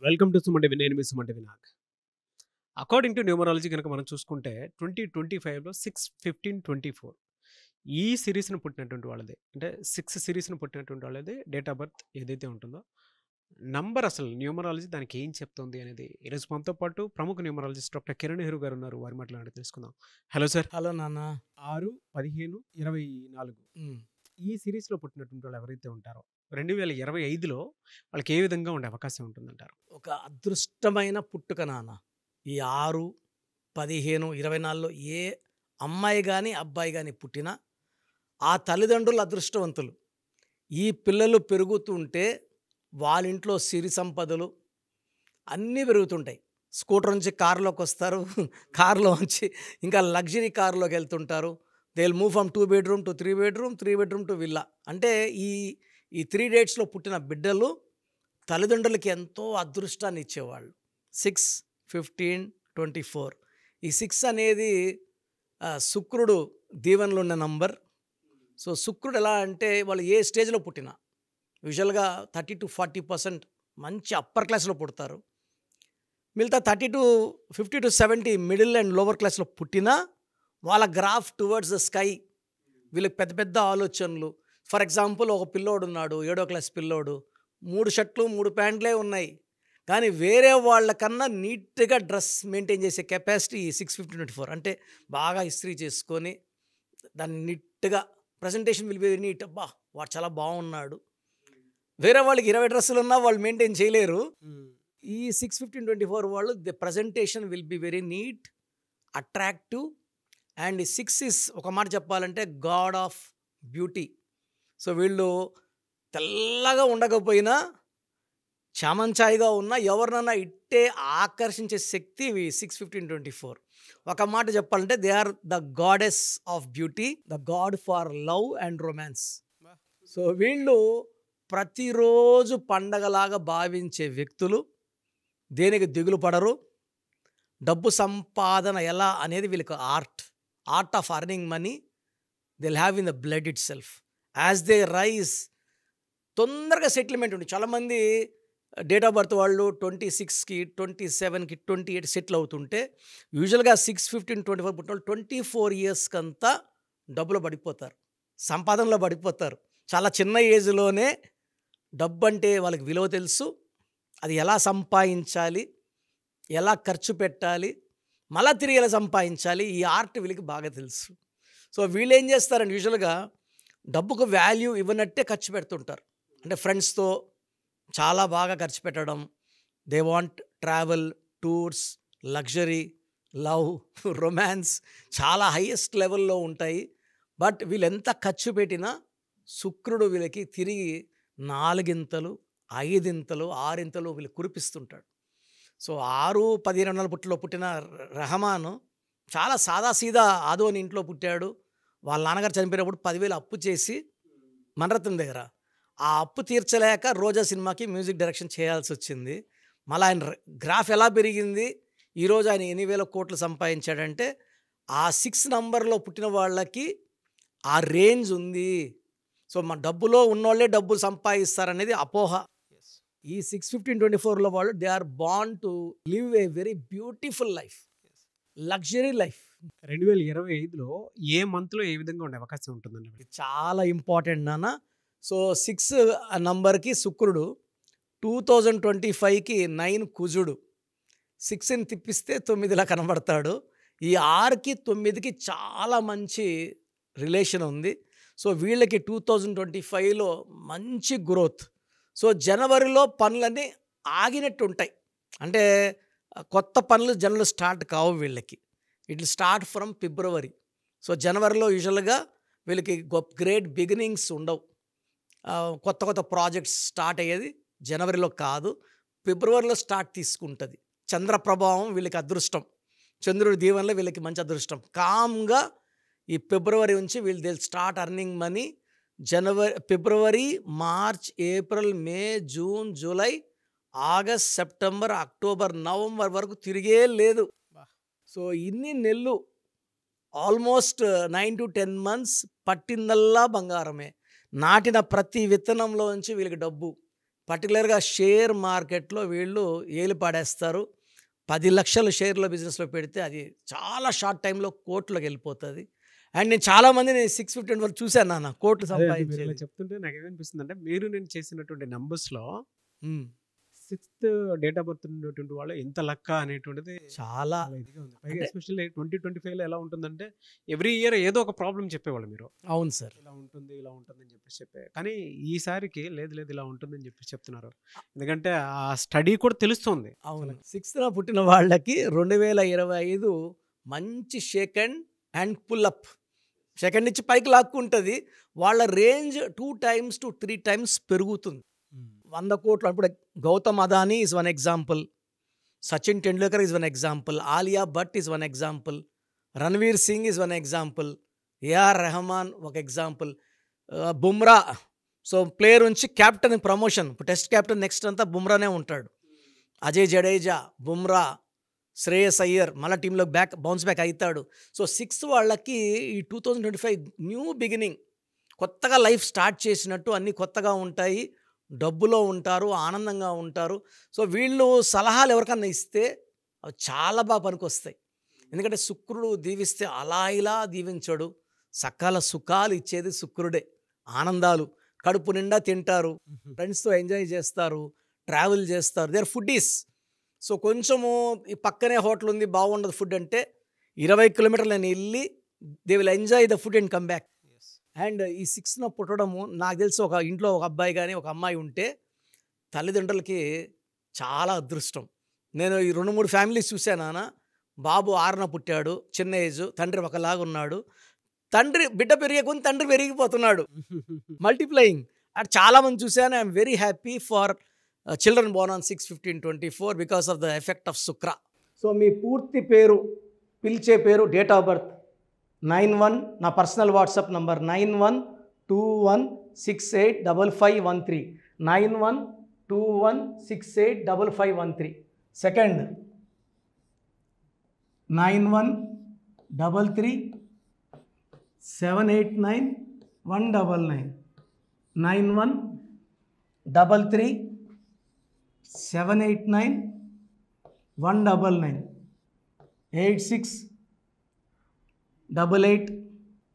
Welcome to సుమంటి నేను మీ సుమంటి Vinayak. According to numerology కనుక మనం చూసుకుంటే 2025లో 6/15/24 ఈ సిరీస్‌ని పుట్టినటువంటి వాళ్ళది. అంటే 6 సిరీస్‌ని పుట్టినటువంటి వాళ్ళది డేట్ ఆఫ్ బర్త్ ఏదైతే ఉంటుందో, నంబర్ అసలు న్యూమరాలజీ దానికి ఏం చెప్తుంది అనేది ఈరోజు మనతో పాటు ప్రముఖ న్యూమరాలజిస్ట్ డాక్టర్ కిరణ్ నెహ్రూ గారు ఉన్నారు. వారి మాటలు అడిగి తెలుసుకుందాం. Hello sir. హలో నాన్న. 6, 15, 24 హ్మ్. ఈ సిరీస్‌లో పుట్టినటువంటి వాళ్ళు ఎవరైతే ఉంటారో 2025లో వాళ్ళకి ఏ విధంగా ఉండే అవకాశం ఉంటుందంటారు? ఒక అదృష్టమైన పుట్టుక నాన్న. ఈ 6, 15, 24లో ఏ అమ్మాయి గాని, అబ్బాయి గాని పుట్టినా ఆ తల్లిదండ్రులు అదృష్టవంతులు. ఈ పిల్లలు పెరుగుతుంటే వాళ్ళింట్లో సిరి సంపదలు అన్నీ పెరుగుతుంటాయి. స్కూటర్ నుంచి కారులోకొస్తారు. కారులోంచి ఇంకా లగ్జరీ కారులోకెళ్తుంటారు. They will move from 2 bedroom to 3 bedroom, 3 bedroom to villa. అంటే ఈ ఈ 3 డేట్స్‌లో పుట్టిన బిడ్డలు తల్లిదండ్రులకి ఎంతో అదృష్టాన్ని ఇచ్చేవాళ్ళు. 6, 15, 24 ఈ 6 అనేది శుక్రుడు దీవెనలో ఉన్న నంబర్. సో శుక్రుడు ఎలా అంటే వాళ్ళు ఏ స్టేజ్‌లో పుట్టినా యూజువల్‌గా 30-40% మంచి అప్పర్ క్లాస్‌లో పుడతారు. మిగతా 50-70 మిడిల్ అండ్ లోవర్ క్లాస్‌లో పుట్టినా వాళ్ళ గ్రాఫ్ టువర్డ్స్ ద స్కై. వీళ్ళకి పెద్ద పెద్ద ఆలోచనలు. ఫర్ ఎగ్జాంపుల్ ఒక పిల్లోడున్నాడు, 7వ క్లాస్ పిల్లోడు. 3 షర్ట్లు, 3 ప్యాంట్లే ఉన్నాయి. కానీ వేరే వాళ్ళకన్నా నీట్‌గా డ్రెస్ మెయింటైన్ చేసే కెపాసిటీ 6/15/24 అంటే బాగా ఇస్త్రీ చేసుకొని దాన్ని నీట్‌గా presentation will be very neat. అబ్బా! వాడు చాలా బాగున్నాడు. వేరే వాళ్ళకి 20 డ్రెస్సులున్నా వాళ్ళు మెయింటైన్ చేయలేరు. ఈ 6/15/24 వాళ్ళు the presentation will be very neat, attractive and 6 is ఒక మాట చెప్పాలంటే గాడ్ ఆఫ్ బ్యూటీ. సో వీళ్ళు తెల్లగా ఉండకపోయినా చామంచాయిగా ఉన్న ఎవరినన్నా ఇట్టే ఆకర్షించే శక్తి 6/15/24. ఒక మాట చెప్పాలంటే they are the goddess of beauty, the god for love and romance. So వీళ్ళు ప్రతిరోజు పండగలాగా భావించే వ్యక్తులు. దేనికి దిగులు పడరు. డబ్బు సంపాదన ఎలా అనేది వీళ్ళకి art of earning money they will have in the blood itself. As they rise తొందరగా సెటిల్మెంట్ ఉంది. చాలామంది డేట్ ఆఫ్ బర్త్ వాళ్ళు 26కి, 27కి, 28 సెటిల్ అవుతుంటే యూజువల్గా 6/15/24 పుట్టిన వాళ్ళు 24 ఇయర్స్కంతా డబ్బులో పడిపోతారు, సంపాదనలో పడిపోతారు. చాలా చిన్న ఏజ్లోనే డబ్బు అంటే వాళ్ళకి విలువ తెలుసు. అది ఎలా సంపాదించాలి, ఎలా ఖర్చు పెట్టాలి, మళ్ళా తిరిగి ఎలా సంపాదించాలి, ఈ ఆర్ట్ వీళ్ళకి బాగా తెలుసు. సో వీళ్ళు ఏం చేస్తారంటే యూజువల్గా డబ్బుకు వాల్యూ ఇవ్వనట్టే ఖర్చు పెడుతుంటారు. అంటే ఫ్రెండ్స్తో చాలా బాగా ఖర్చు పెట్టడం. They want travel, tours, luxury, love, romance చాలా హైయెస్ట్ లెవెల్లో ఉంటాయి. బట్ వీళ్ళు ఎంత ఖర్చు పెట్టినా శుక్రుడు వీళ్ళకి తిరిగి 4 ఇంతలు, 5 ఇంతలు, 6 ఇంతలు వీళ్ళు కురిపిస్తుంటాడు. సో 6, 15 పుట్టిన రెహమాన్ చాలా సాదాసీదా ఆదోని ఇంట్లో పుట్టాడు. వాళ్ళ నాన్నగారు చనిపోయినప్పుడు 10,000 అప్పు చేసి మణరత్నం దగ్గర ఆ అప్పు తీర్చలేక రోజా సినిమాకి మ్యూజిక్ డైరెక్షన్ చేయాల్సి వచ్చింది. మళ్ళీ ఆయన గ్రాఫ్ ఎలా పెరిగింది, ఈరోజు ఆయన ఎన్ని వేల కోట్లు సంపాదించాడంటే ఆ 6 నంబర్లో పుట్టిన వాళ్ళకి ఆ రేంజ్ ఉంది. సో మా డబ్బులో ఉన్నోళ్ళే డబ్బులు సంపాదిస్తారనేది అపోహ. ఈ 6/15/24లో వాళ్ళు they are born to live a very beautiful life, luxury life. 2025లో ఏ మంత్‌లో ఏ విధంగా ఉండే అవకాశం ఉంటుందండి? ఇది చాలా ఇంపార్టెంట్ నాన్న. సో 6 నంబర్కి శుక్రుడు, 2025కి 9 కుజుడు. 6ని తిప్పిస్తే 9లా కనబడతాడు. ఈ 6కి 9కి చాలా మంచి రిలేషన్ ఉంది. సో వీళ్ళకి 2025లో మంచి గ్రోత్. సో జనవరిలో పనులన్నీ ఆగినట్టు ఉంటాయి. అంటే కొత్త పనులు జనరల్ స్టార్ట్ కావు వీళ్ళకి. It will start from February. So జనవరిలో యూజువల్గా వీళ్ళకి గ్రేట్ బిగినింగ్స్ ఉండవు. కొత్త కొత్త ప్రాజెక్ట్స్ స్టార్ట్ అయ్యేది జనవరిలో కాదు, ఫిబ్రవరిలో స్టార్ట్ తీసుకుంటుంది. చంద్ర ప్రభావం వీళ్ళకి అదృష్టం, చంద్రుడి దీవెనలో వీళ్ళకి మంచి అదృష్టం. కామ్గా ఈ ఫిబ్రవరి నుంచి వీళ్ళు they start earning money. February, March, April, May, June, July, August, September, October, November వరకు తిరిగే లేదు. సో ఇన్ని నెలలు ఆల్మోస్ట్ 9 to 10 months పట్టిందల్లా బంగారమే. నాటిన ప్రతి విత్తనంలో నుంచి వీళ్ళకి డబ్బు, పర్టికులర్గా షేర్ మార్కెట్లో వీళ్ళు ఏలు పాడేస్తారు. 10 లక్షలు షేర్‌లో బిజినెస్‌లో పెడితే అది చాలా షార్ట్ టైమ్‌లో కోట్లోకి వెళ్ళిపోతది. అండ్ నేను చాలామందిని 650 వరకు చూశాను నాన్న కోట్లు అదే అంటే మీరు ఇలా సంపాదించేది. చెప్తుంటే నాకేమనిపిస్తుందంటే, మీరు నేను చేసినటువంటి నంబర్స్‌లో హ్మ్. 6థ్ డేట్ ఆఫ్ బర్త్ ఉన్నటువంటి వాళ్ళు ఎంత లక్క అనేటువంటిది చాలా చాలా ఇదిగా ఉంది. పైగా అంటే ఎస్పెషల్లీ 2025లో ఎలా ఉంటుందంటే, ఎవ్రీ ఇయర్ ఏదో ఒక ప్రాబ్లమ్ చెప్పేవాళ్ళు మీరు. అవును సార్. ఇలా ఉంటుంది, ఇలా ఉంటుందని చెప్పేసి కానీ ఈసారికి లేదు, లేదు ఇలా ఉంటుందని చెప్పేసి చెప్తున్నారు. ఎందుకంటే ఆ స్టడీ కూడా తెలుస్తుంది. అవును. 6థ్ పుట్టిన వాళ్ళకి 2025 మంచి second and pull up. Second నుంచి పైకి లాక్కుంటది. వాళ్ళ రేంజ్ 2 టైమ్స్ టు 3 టైమ్స్ పెరుగుతుంది. 100 కోట్లు ఇప్పుడు Gautam Adani is one example. Sachin Tendulkar is one example. Alia Bhatt is one example. Ranveer Singh is one example. AR Rahman ఒక ఎగ్జాంపుల్. బుమ్రా సో ప్లేయర్ నుంచి క్యాప్టెన్ ప్రమోషన్. ఇప్పుడు టెస్ట్ క్యాప్టెన్ నెక్స్ట్ అంతా బుమ్రానే ఉంటాడు. అజయ్ జడేజా, బుమ్రా, శ్రేయస్ అయ్యర్ మళ్ళీ టీంలో బౌన్స్ బ్యాక్ అవుతాడు. సో 6 వాళ్ళకి ఈ 2025 న్యూ బిగినింగ్, కొత్తగా లైఫ్ స్టార్ట్ చేసినట్టు అన్నీ కొత్తగా ఉంటాయి. డబ్బులో ఉంటారు, ఆనందంగా ఉంటారు. సో వీళ్ళు సలహాలు ఎవరికన్నా ఇస్తే అవి చాలా బాగా పనికొస్తాయి. ఎందుకంటే శుక్రుడు దీవిస్తే అలా ఇలా దీవించడు. సకల సుఖాలు ఇచ్చేది శుక్రుడే. ఆనందాలు కడుపు నిండా తింటారు, ఫ్రెండ్స్తో ఎంజాయ్ చేస్తారు, ట్రావెల్ చేస్తారు. There foodies. సో కొంచెము ఈ పక్కనే హోటల్ ఉంది బాగుండదు ఫుడ్ అంటే 20 కిలోమీటర్లు నేను వెళ్ళి they will enjoy the food and come back. And ఈ 6న పుట్టడము నాకు తెలిసి ఒక ఇంట్లో ఒక అబ్బాయి కానీ ఒక అమ్మాయి ఉంటే తల్లిదండ్రులకి చాలా అదృష్టం. నేను ఈ 2-3 ఫ్యామిలీస్ చూశాను నాన్న. బాబు 6న పుట్టాడు, చిన్న ఏజ్, తండ్రి ఒకలాగా ఉన్నాడు. బిడ్డ పెరిగే కొంత తండ్రి పెరిగిపోతున్నాడు, మల్టిప్లయింగ్. అటు చాలామంది చూశాను. I'm very happy for children Born on 6/15/24 because of the effect of Shukra. So మీ పూర్తి పేరు, పిలిచే పేరు, డేట్ ఆఫ్ బర్త్ 91, నా పర్సనల్ వాట్సాప్ నంబర్ 9121685513, 9121685513. సెకండ్ 9133789199, 9133789199, 8688068888,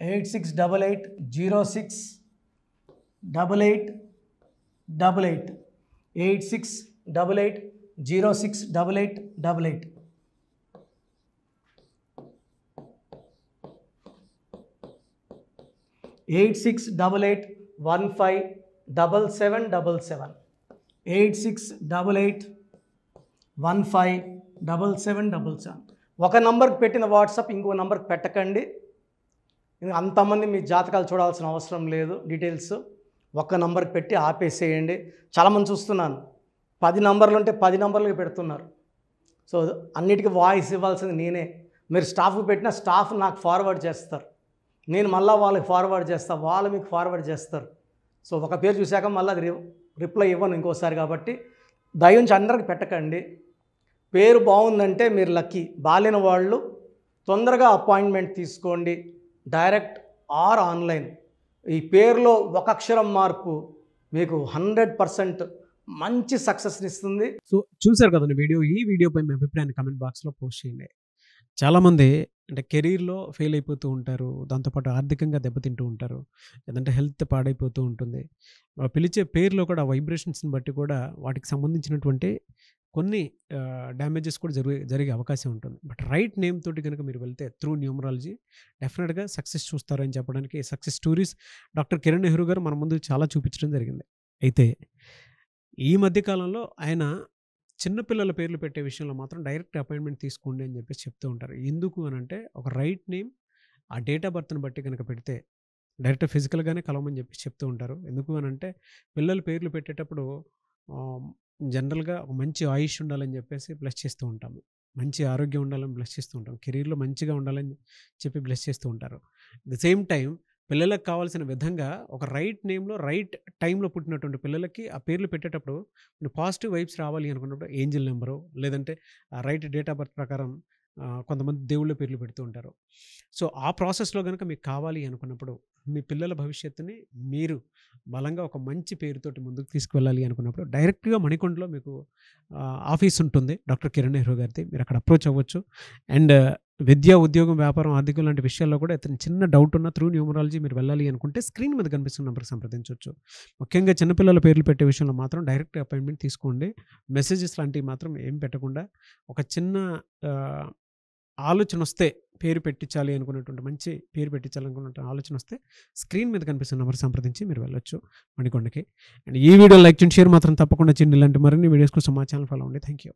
8688068888. 8688157777, 8688157777. ఒక నంబర్కి పెట్టిన వాట్సాప్ ఇంకో నంబర్కి పెట్టకండి. అంతమంది మీ జాతకాలు చూడాల్సిన అవసరం లేదు. డీటెయిల్స్ ఒక్క నంబర్కి పెట్టి ఆపేసేయండి. చాలామంది చూస్తున్నాను 10 నంబర్లు ఉంటే 10 నంబర్లకి పెడుతున్నారు. సో అన్నిటికీ వాయిస్ ఇవ్వాల్సింది నేనే. మీరు స్టాఫ్కి పెట్టిన స్టాఫ్ నాకు ఫార్వర్డ్ చేస్తారు, నేను మళ్ళీ వాళ్ళకి ఫార్వర్డ్ చేస్తాను, వాళ్ళు మీకు ఫార్వర్డ్ చేస్తారు. సో ఒక పేరు చూశాక మళ్ళీ అది రిప్లై ఇవ్వను ఇంకోసారి. కాబట్టి దయించి అందరికి పెట్టకండి. పేరు బాగుందంటే మీరు లక్కీ. బాలేని వాళ్ళు తొందరగా అపాయింట్మెంట్ తీసుకోండి, డైరెక్ట్ ఆర్ ఆన్లైన్. ఈ పేరులో ఒక అక్షరం మార్పు మీకు 100% మంచి సక్సెస్ని ఇస్తుంది. సో చూసారు కదండి వీడియో. ఈ వీడియోపై మీ అభిప్రాయాన్ని కామెంట్ బాక్స్లో పోస్ట్ చేయండి. చాలామంది అంటే కెరీర్లో ఫెయిల్ అయిపోతూ ఉంటారు, దాంతోపాటు ఆర్థికంగా దెబ్బతింటూ ఉంటారు, లేదంటే హెల్త్ పాడైపోతూ ఉంటుంది. పిలిచే పేరులో కూడా వైబ్రేషన్స్ని బట్టి కూడా వాటికి సంబంధించినటువంటి కొన్ని డ్యామేజెస్ కూడా జరిగే అవకాశం ఉంటుంది. బట్ రైట్ నేమ్ తోటి కనుక మీరు వెళ్తే త్రూ న్యూమరాలజీ డెఫినెట్గా సక్సెస్ చూస్తారని చెప్పడానికి success stories doctor Kiran Nehru గారు మన ముందు చాలా చూపించడం జరిగింది. అయితే ఈ మధ్యకాలంలో ఆయన చిన్నపిల్లల పేర్లు పెట్టే విషయంలో మాత్రం డైరెక్ట్ అపాయింట్మెంట్ తీసుకోండి అని చెప్పేసి చెప్తూ ఉంటారు. ఎందుకు అని అంటే ఒక రైట్ నేమ్ ఆ డేట్ ఆఫ్ బర్త్ని బట్టి కనుక పెడితే డైరెక్ట్ ఫిజికల్గానే కలవమని చెప్పేసి చెప్తూ ఉంటారు. ఎందుకు అని అంటే పిల్లల పేర్లు పెట్టేటప్పుడు జనరల్గా ఒక మంచి ఆయుష్ ఉండాలని చెప్పేసి బ్లెస్ చేస్తూ ఉంటాము, మంచి ఆరోగ్యం ఉండాలని బ్లెస్ చేస్తూ ఉంటాం, కెరీర్లో మంచిగా ఉండాలని చెప్పి బ్లెస్ చేస్తూ ఉంటారు. ద సేమ్ టైం పిల్లలకు కావాల్సిన విధంగా ఒక రైట్ నేమ్లో రైట్ టైంలో పుట్టినటువంటి పిల్లలకి ఆ పేర్లు పెట్టేటప్పుడు పాజిటివ్ వైబ్స్ రావాలి అనుకున్నప్పుడు ఏంజిల్ నెంబరు లేదంటే రైట్ డేట్ ఆఫ్ బర్త్ ప్రకారం కొంతమంది దేవుళ్ళ పేర్లు పెడుతూ ఉంటారు. సో, ఆ ప్రాసెస్‌లో గనుక మీకు కావాలి అనుకున్నప్పుడు, మీ పిల్లల భవిష్యత్తుని మీరు బలంగా ఒక మంచి పేరుతోటి ముందుకు తీసుకువెళ్ళాలి అనుకున్నప్పుడు, డైరెక్ట్‌గా మణికొండలో మీకు ఆఫీస్ ఉంటుంది. డాక్టర్ కిరణ్ నెహ్రూ గారిది. మీరు అక్కడ అప్రోచ్ అవ్వచ్చు. అండ్ విద్య, ఉద్యోగం, వ్యాపారం, ఆర్థికం లాంటి విషయాల్లో కూడా ఏదైనా చిన్న డౌట్ ఉన్నా త్రూ న్యూమరాలజీ మీరు వెళ్ళాలి అనుకుంటే స్క్రీన్ మీద కనిపిస్తున్న నంబర్‌కి సంప్రదించొచ్చు. ముఖ్యంగా చిన్నపిల్లల పేర్లు పెట్టే విషయంలో మాత్రం డైరెక్ట్ అపాయింట్మెంట్ తీసుకోండి. మెసేజెస్ లాంటివి మాత్రం ఏం పెట్టకుండా ఒక చిన్న ఆహ్, ఆలోచనొస్తే పేరు పెట్టించాలి అనుకున్నటువంటి మంచి పేరు పెట్టించాలనుకున్న ఆలోచనొస్తే స్క్రీన్ మీద కనిపిస్తున్న నంబర్ సంప్రదించి మీరు వెళ్ళొచ్చు మణికొండకి. అండ్ ఈ వీడియో లైక్ చేయండి, షేర్ మాత్రం తప్పకుండా చేయండి. ఇలాంటి మరిన్ని వీడియోస్ కోసం మా ఛానల్ ఫాలో అవ్వండి. Thank you.